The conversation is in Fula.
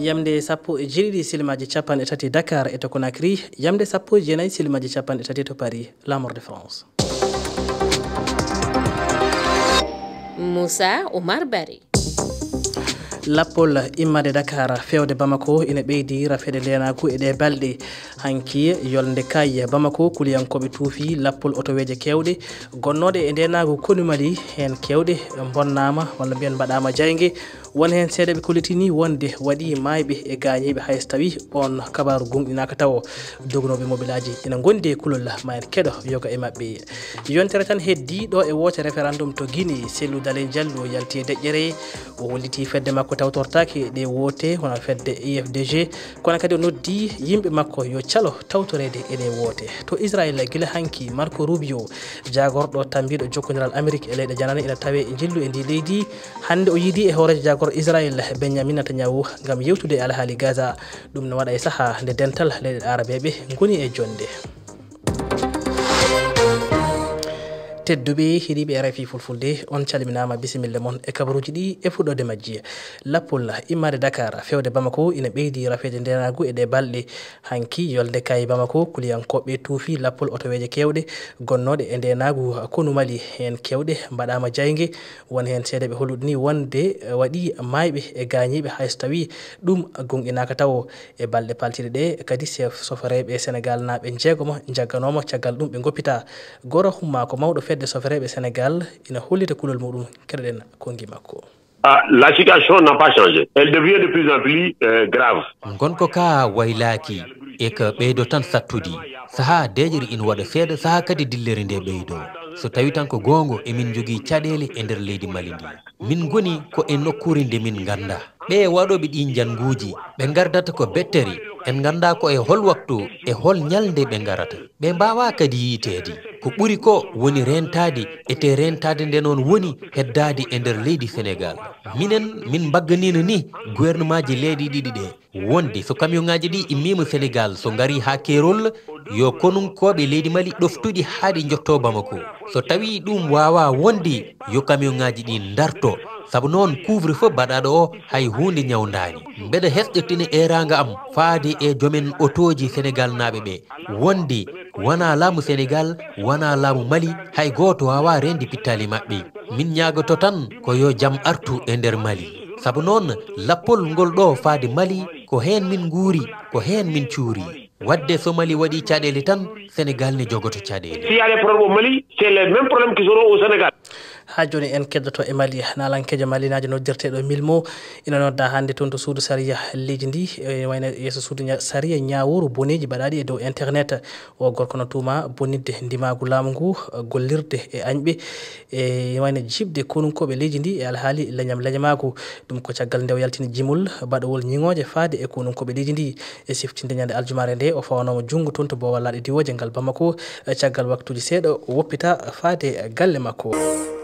yamde sappo e jeeɗiɗi silimaji capanɗe tati Dakar et to Conakry, yamde sappo e jeenayyi silimaji capanɗe tati to Paris, la mort de France. Moussa Oumar Bari. Lappol immade Dakar fewde Bamako ina ɓeydi rafede lenaku e ɗe balɗe hanki yolde kay Bamako kuliyankoɓe tuufi lappol otoweje kewɗe gonnoɗe e ndenagu konumali hen kewɗe bonnama walla mbiyen mbaɗama jaygue won hen seeɗa ɓe kollitini wonde waɗi mayɓe e gañiɓe hayso tawi on kabaru gonɗinaka taw dognoɓe mobilaji ina gondi e kulol ma en keɗo yoga e mabɓe yontere tan heddi ɗo e wote référendum to Guinée Cellou Dalein Diallo yalti e deƴƴere o holliti fedde makko tawtortaki ɗe wote hono fedde IFDG kono kadi o noddi yimɓe makko yo calo tawtorede e ɗe wote to Israël guila hanki Marco Rubio jagorɗo tambiɗo jokkodiral Amérique e leyɗe janane ina tawe e jillu e ndi leydi hande o yiidi e horejo jagorɗo Israël Benjamin Netanyahu gam yewtude e alhaali Gaza ɗum ne waɗa e saaha nde dental leyɗe arabeɓe goni e jonde tedduɓe heeɗiɓe RFI fulfulde on calminama bisimilla moon e kabaruji ɗi e fuɗɗode majji lappol immade Dakar fewde Bamako ina ɓeydi rafede ndenagu e ɗe balɗe hanki yolde kay Bamako kuliyankoɓe tuufi lappol otoweje kewɗe gonnoɗe e ndenagu konumali hen kewɗe mbaɗama jaygue won hen seeɗa ɓe holluɗo ni wonde waɗi mayɓe e gañiɓe hayso tawi ɗum gonɗinaka taw e balɗe paltiɗe ɗe kadi chef soforeɓe Sénégal naɓe jeegomo jagganoma caggal ɗum ɓe goppita Gora Humma ko mawɗo fedde soforeɓe Sénégal ina hollita kulol muɗum keɗoɗen kongi makko. La situation n'a pas changé. Elle devient de plus en plus grave. Gonko ka waylaki e ko ɓeydo tan sattudi saha deƴiri ina waɗa seeɗa saha kadi dillere nde ɓeydo so tawi tan ko gongo emin jogui caɗele e nder leydi Mali ndi min goni ko e nokkure nde min ganda ɓe waɗoɓe ɗi janguji ɓe gardata ko betteri en ganda ko e hol waktu e hol ñalde ɓe garata ɓe mbawa kadi yiitede ko ɓuri ko woni rentade ete rentade nde noon woni heddade e nder leydi Sénégal minen min bagganino ni gouvernement ji leydi ɗiɗi ɗe wonde so camion ngaji ɗi immima Sénégal so gari ha Kerol yo konunkoɓe leydi Mali ɗoftuɗi haɗi jotto Bamako so tawi ɗum wawa wonde yo camion ngaji ɗi darto sabu noon couvre feu baɗaɗo o hay hunde ñawdani mbeɗa hesɗitini eraga am faade e jomen otoji Sénégal naɓe ɓe wonde wona laamu Sénégal wona laamu Mali hay goto wawa rendi pittali mabɓe min ñagoto tan ko yo jaam artu e nder Mali sabu noon lappol ngol ɗo faade Mali ko hen min guuri ko hen min cuuri wadde so Mali waɗi caɗele tan Sénégal ne jogoto caɗele. S'il y a des problèmes au Mali, c'est les mêmes problèmes qui seront au Sénégal. ha joni en keddoto e Mali nalankejo malinaji noddirteɗo Milmo ina nodda hande toon to suudu saria leydi ndi wayno yeeso suudu saria ñaworu boneji mbaɗaɗi e dow internet o gorko no tuuma bonidde ndimagu laamu ngu gollirde e añɓe e wayno jibde konunkoɓe leydi ndi e alhaali leñamagu ɗum ko caggal nde o yaltini jimol baɗowol ñiŋoje faade e konunkoɓe leydi ndi e siftinde ñande aljumare nde o fawanoma junggo toon to bowallaɗe diwoje ngal Bamako caggal waktuji seeɗa o woppita faade galle makko.